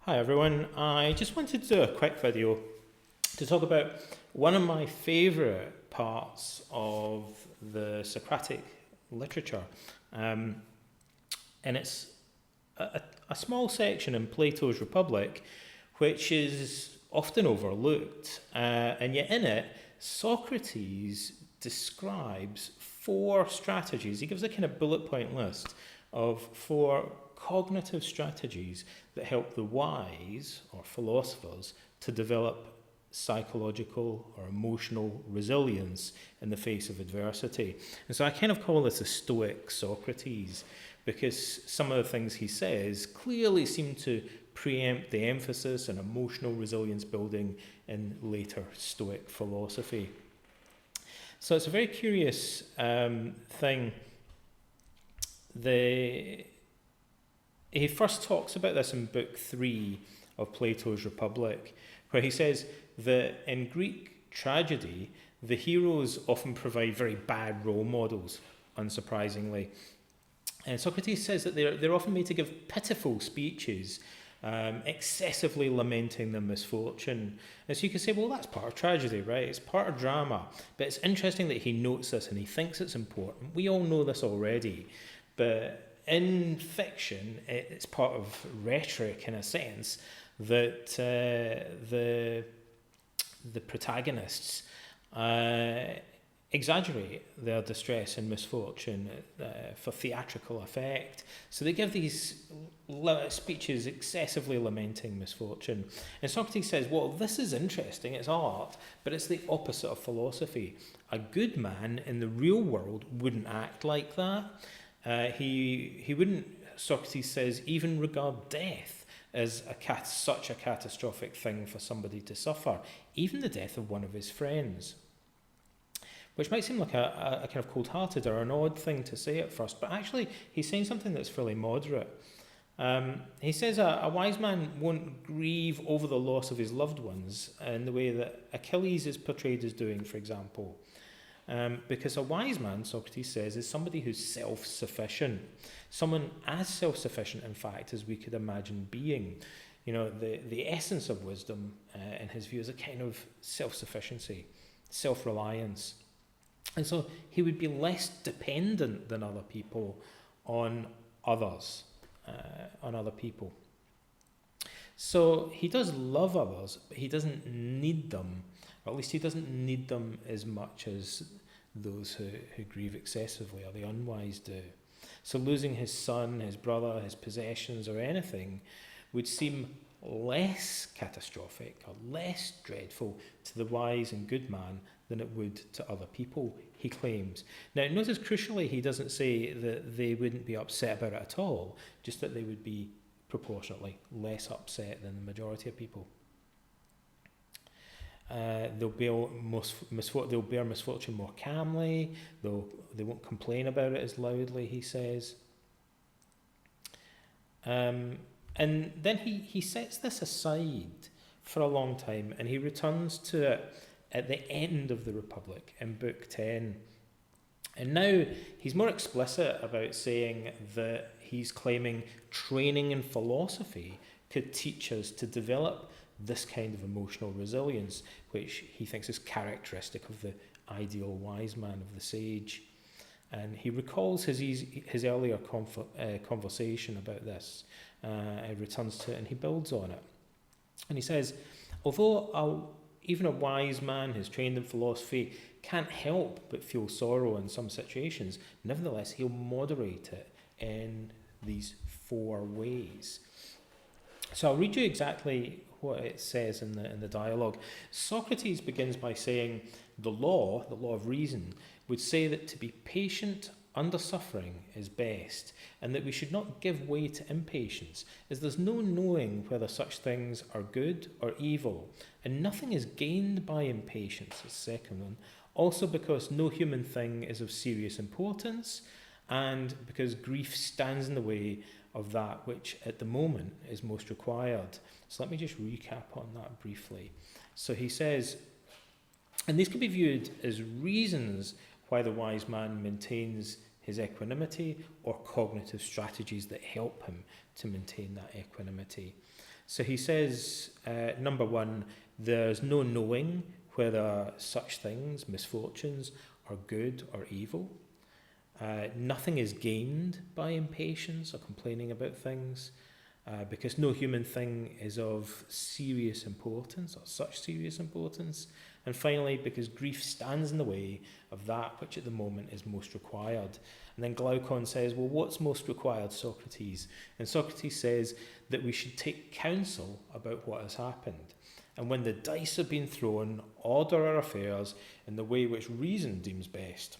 Hi everyone, I just wanted to do a quick video to talk about one of my favourite parts of the Socratic literature. And it's a small section in Plato's Republic which is often overlooked. And yet in it, Socrates describes four strategies. He gives a kind of bullet point list of four cognitive strategies that help the wise, or philosophers, to develop psychological or emotional resilience in the face of adversity. And so I kind of call this a Stoic Socrates, because some of the things he says clearly seem to preempt the emphasis on emotional resilience building in later Stoic philosophy. So it's a very curious thing. He first talks about this in Book 3 of Plato's Republic, where he says that in Greek tragedy, the heroes often provide very bad role models, unsurprisingly. And Socrates says that they're often made to give pitiful speeches, excessively lamenting their misfortune. And so you can say, well, that's part of tragedy, right? It's part of drama. But it's interesting that he notes this and he thinks it's important. We all know this already, but in fiction, it's part of rhetoric in a sense that the protagonists exaggerate their distress and misfortune for theatrical effect. So they give these speeches excessively lamenting misfortune. And Socrates says, well, this is interesting, it's art, but it's the opposite of philosophy. A good man in the real world wouldn't act like that. He wouldn't, Socrates says, even regard death as such a catastrophic thing for somebody to suffer, even the death of one of his friends. Which might seem like a kind of cold-hearted or an odd thing to say at first, but actually he's saying something that's fairly moderate. He says a wise man won't grieve over the loss of his loved ones in the way that Achilles is portrayed as doing, for example. Because a wise man, Socrates says, is somebody who's self-sufficient. Someone as self-sufficient, in fact, as we could imagine being. You know, the essence of wisdom, in his view, is a kind of self-sufficiency, self-reliance. And so he would be less dependent than other people on others, on other people. So he does love others, but he doesn't need them. Or at least he doesn't need them as much as those who grieve excessively or the unwise do. So losing his son, his brother, his possessions or anything would seem less catastrophic or less dreadful to the wise and good man than it would to other people, he claims. Now notice crucially he doesn't say that they wouldn't be upset about it at all, just that they would be proportionately less upset than the majority of people. They'll bear misfortune more calmly. They won't complain about it as loudly, he says. And then he sets this aside for a long time, and he returns to it at the end of the Republic in Book 10. And now he's more explicit about saying that he's claiming training in philosophy could teach us to develop this kind of emotional resilience, which he thinks is characteristic of the ideal wise man, of the sage. And he recalls his earlier conversation about this. He returns to it and he builds on it. And he says, although even a wise man who's trained in philosophy can't help but feel sorrow in some situations, nevertheless he'll moderate it in these four ways. So I'll read you exactly what it says in the dialogue. Socrates begins by saying the law of reason, would say that to be patient under suffering is best, and that we should not give way to impatience, as there's no knowing whether such things are good or evil, and nothing is gained by impatience, the second one, also because no human thing is of serious importance, and because grief stands in the way of that which at the moment is most required. So let me just recap on that briefly. So he says, and these can be viewed as reasons why the wise man maintains his equanimity or cognitive strategies that help him to maintain that equanimity. So he says, number one, there's no knowing whether such things, misfortunes, are good or evil. Nothing is gained by impatience or complaining about things, because no human thing is of serious importance or such serious importance. And finally, because grief stands in the way of that which at the moment is most required. And then Glaucon says, well, what's most required, Socrates? And Socrates says that we should take counsel about what has happened. And when the dice have been thrown, order our affairs in the way which reason deems best.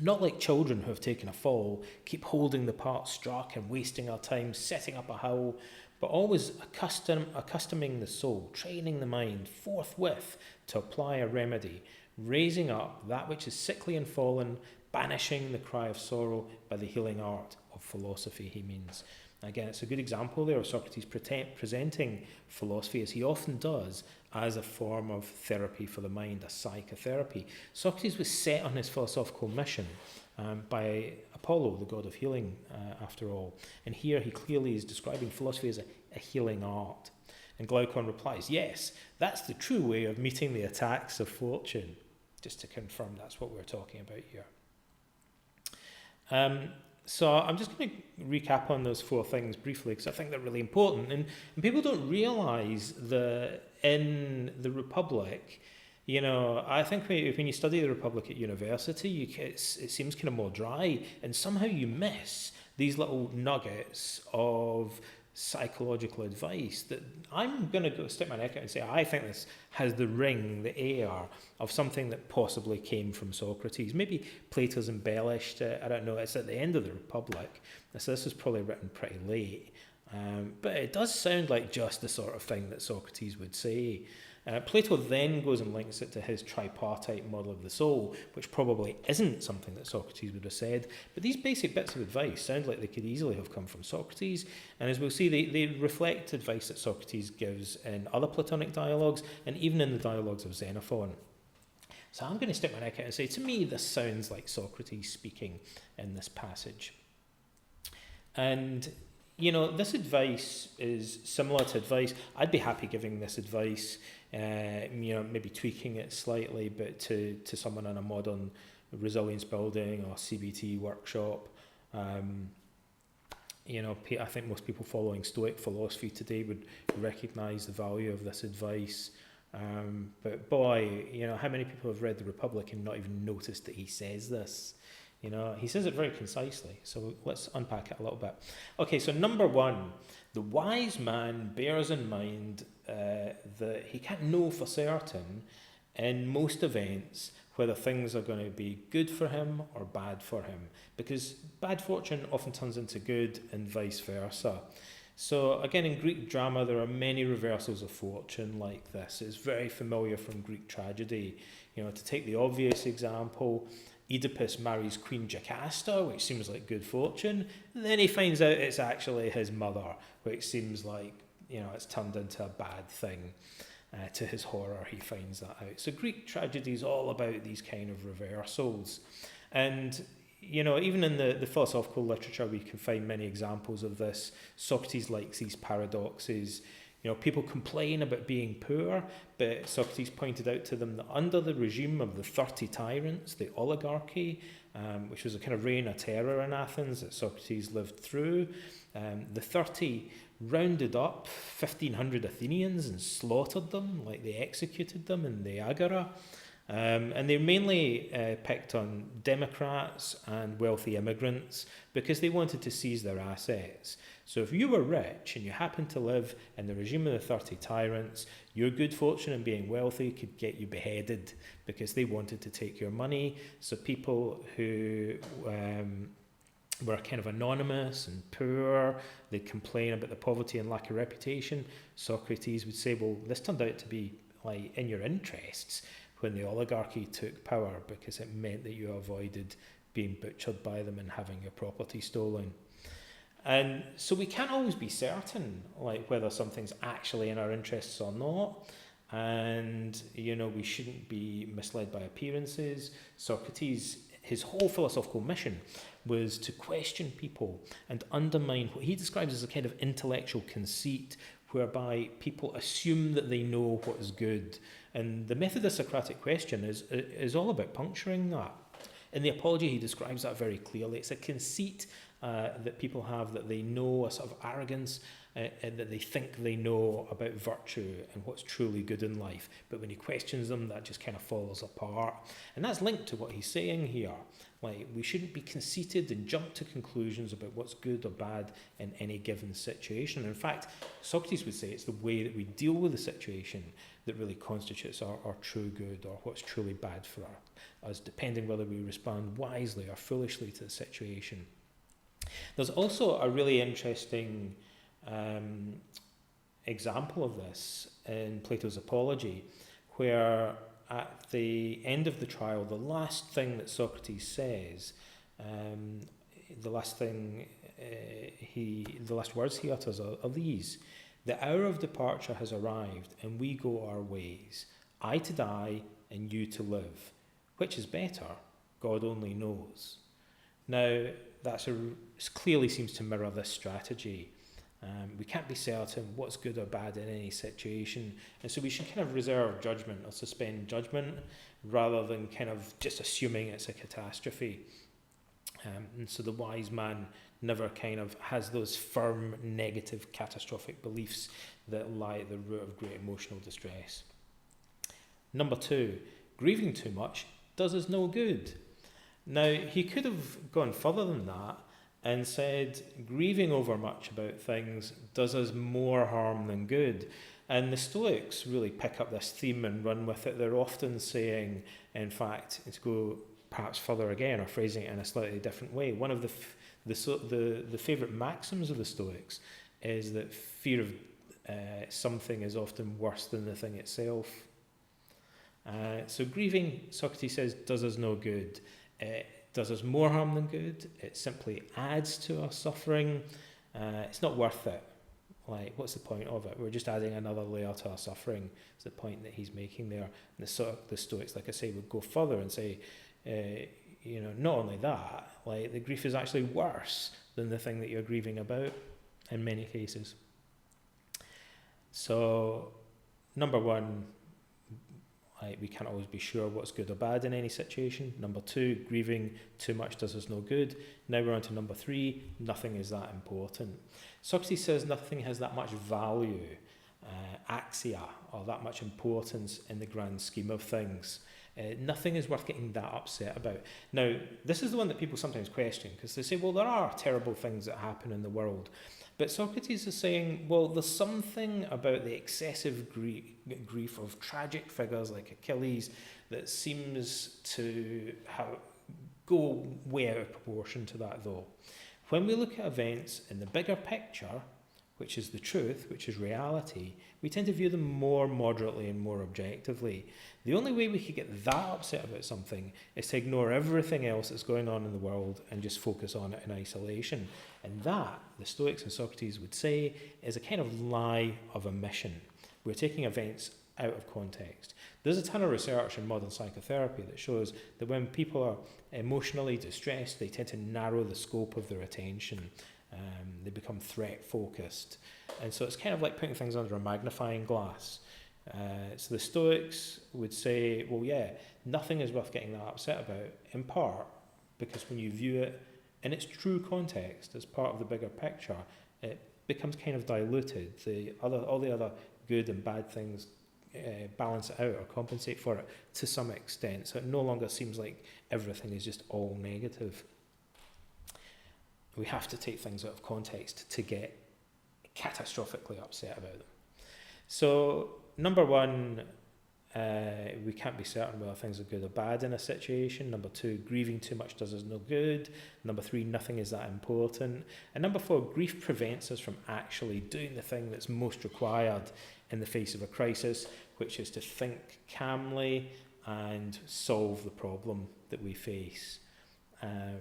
Not like children who have taken a fall, keep holding the part struck and wasting our time setting up a howl, but always accustoming the soul, training the mind forthwith to apply a remedy, raising up that which is sickly and fallen, banishing the cry of sorrow by the healing art of philosophy, he means. Again, it's a good example there of Socrates presenting philosophy, as he often does, as a form of therapy for the mind, a psychotherapy. Socrates was set on his philosophical mission by Apollo, the god of healing, after all. And here he clearly is describing philosophy as a healing art. And Glaucon replies, yes, that's the true way of meeting the attacks of fortune. Just to confirm, that's what we're talking about here. So I'm just going to recap on those four things briefly, because I think they're really important. And people don't realise that in the Republic, you know, I think when you study the Republic at university, it seems kind of more dry, and somehow you miss these little nuggets of psychological advice that I'm going to go stick my neck out and say, I think this has the ring, the air of something that possibly came from Socrates. Maybe Plato's embellished it, I don't know, it's at the end of the Republic, so this was probably written pretty late. But it does sound like just the sort of thing that Socrates would say. Plato then goes and links it to his tripartite model of the soul, which probably isn't something that Socrates would have said. But these basic bits of advice sound like they could easily have come from Socrates. And as we'll see, they reflect advice that Socrates gives in other Platonic dialogues and even in the dialogues of Xenophon. So I'm going to stick my neck out and say, to me, this sounds like Socrates speaking in this passage. And you know, this advice is similar to advice. I'd be happy giving this advice, you know, maybe tweaking it slightly, but to someone in a modern resilience building or CBT workshop. You know, I think most people following Stoic philosophy today would recognise the value of this advice. But boy, you know, how many people have read the Republic and not even noticed that he says this? You know, he says it very concisely, so let's unpack it a little bit. Okay, so number one, the wise man bears in mind that he can't know for certain in most events whether things are going to be good for him or bad for him, because bad fortune often turns into good and vice versa. So again, in Greek drama, there are many reversals of fortune like this. It's very familiar from Greek tragedy. You know, to take the obvious example, Oedipus marries Queen Jocasta, which seems like good fortune. And then he finds out it's actually his mother, which seems like, you know, it's turned into a bad thing. To his horror, he finds that out. So Greek tragedy is all about these kind of reversals. And, you know, even in the philosophical literature, we can find many examples of this. Socrates likes these paradoxes. You know, people complain about being poor, but Socrates pointed out to them that under the regime of the 30 tyrants, the oligarchy, which was a kind of reign of terror in Athens that Socrates lived through, the 30 rounded up 1,500 Athenians and slaughtered them, like they executed them in the Agora. And they mainly picked on Democrats and wealthy immigrants because they wanted to seize their assets. So if you were rich and you happened to live in the regime of the 30 tyrants, your good fortune in being wealthy could get you beheaded because they wanted to take your money. So people who were kind of anonymous and poor, they'd complain about the poverty and lack of reputation. Socrates would say, well, this turned out to be like in your interests when the oligarchy took power, because it meant that you avoided being butchered by them and having your property stolen. And so we can't always be certain like whether something's actually in our interests or not. And, you know, we shouldn't be misled by appearances. Socrates, his whole philosophical mission was to question people and undermine what he describes as a kind of intellectual conceit, whereby people assume that they know what is good. And the method of Socratic question is all about puncturing that. In the Apology, he describes that very clearly. It's a conceit that people have, that they know, a sort of arrogance, and that they think they know about virtue and what's truly good in life. But when he questions them, that just kind of falls apart. And that's linked to what he's saying here. Like, we shouldn't be conceited and jump to conclusions about what's good or bad in any given situation. In fact, Socrates would say it's the way that we deal with the situation that really constitutes our true good, or what's truly bad for us, depending whether we respond wisely or foolishly to the situation. There's also a really interesting example of this in Plato's Apology, where at the end of the trial, the last thing that Socrates says, the last words he utters are these: "The hour of departure has arrived, and we go our ways. I to die, and you to live. Which is better? God only knows." Now, it clearly seems to mirror this strategy. We can't be certain what's good or bad in any situation, and so we should kind of reserve judgment or suspend judgment rather than kind of just assuming it's a catastrophe. And so the wise man never kind of has those firm negative catastrophic beliefs that lie at the root of great emotional distress. Number 2, grieving too much does us no good. Now, he could have gone further than that and said grieving over much about things does us more harm than good. And the Stoics really pick up this theme and run with it. They're often saying, in fact, to go perhaps further again, or phrasing it in a slightly different way, one of the favourite maxims of the Stoics is that fear of something is often worse than the thing itself. So grieving, Socrates says, does us no good. It does us more harm than good. It simply adds to our suffering. It's not worth it. Like, what's the point of it? We're just adding another layer to our suffering. It's the point that he's making there. And the Stoics, like I say, would go further and say, not only that, like, the grief is actually worse than the thing that you're grieving about in many cases. So, number 1, we can't always be sure what's good or bad in any situation. Number 2, grieving too much does us no good. Now we're on to number 3, nothing is that important. Socrates says nothing has that much value, axia, or that much importance in the grand scheme of things. Nothing is worth getting that upset about. Now, this is the one that people sometimes question, because they say, well, there are terrible things that happen in the world. But Socrates is saying, well, there's something about the excessive grief of tragic figures like Achilles that seems to go way out of proportion to that, though. When we look at events in the bigger picture, which is the truth, which is reality, we tend to view them more moderately and more objectively. The only way we could get that upset about something is to ignore everything else that's going on in the world and just focus on it in isolation. And that, the Stoics and Socrates would say, is a kind of lie of omission. We're taking events out of context. There's a ton of research in modern psychotherapy that shows that when people are emotionally distressed, they tend to narrow the scope of their attention. They become threat focused, and so it's kind of like putting things under a magnifying glass. So the Stoics would say, well, yeah, nothing is worth getting that upset about, in part because when you view it in its true context as part of the bigger picture, it becomes kind of diluted. All the other good and bad things balance it out or compensate for it to some extent, so it no longer seems like everything is just all negative. We have to take things out of context to get catastrophically upset about them. So, number 1, we can't be certain whether things are good or bad in a situation. Number 2, grieving too much does us no good. Number 3, nothing is that important. And number 4, grief prevents us from actually doing the thing that's most required in the face of a crisis, which is to think calmly and solve the problem that we face.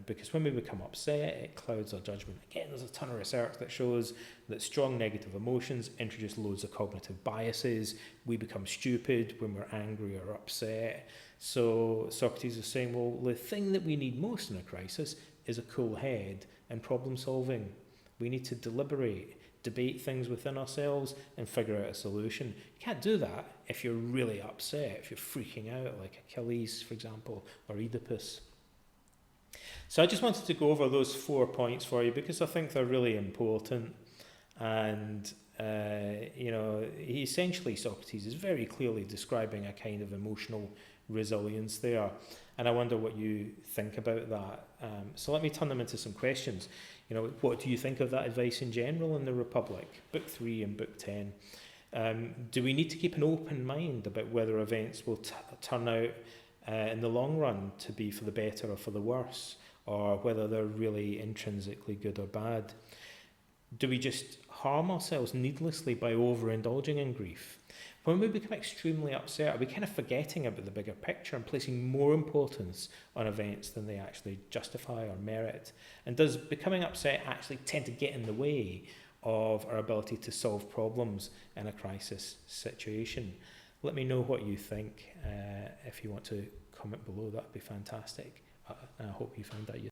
Because when we become upset, it clouds our judgment. Again, there's a ton of research that shows that strong negative emotions introduce loads of cognitive biases. We become stupid when we're angry or upset. So Socrates is saying, well, the thing that we need most in a crisis is a cool head and problem solving. We need to deliberate, debate things within ourselves and figure out a solution. You can't do that if you're really upset, if you're freaking out, like Achilles, for example, or Oedipus. So I just wanted to go over those 4 points for you because I think they're really important. And, essentially Socrates is very clearly describing a kind of emotional resilience there. And I wonder what you think about that. So let me turn them into some questions. What do you think of that advice in general in the Republic, Book 3 and Book 10? Do we need to keep an open mind about whether events will turn out in the long run to be for the better or for the worse, or whether they're really intrinsically good or bad? Do we just harm ourselves needlessly by overindulging in grief? When we become extremely upset, are we kind of forgetting about the bigger picture and placing more importance on events than they actually justify or merit? And does becoming upset actually tend to get in the way of our ability to solve problems in a crisis situation? Let me know what you think. If you want to comment below, that would be fantastic. I hope you found that useful.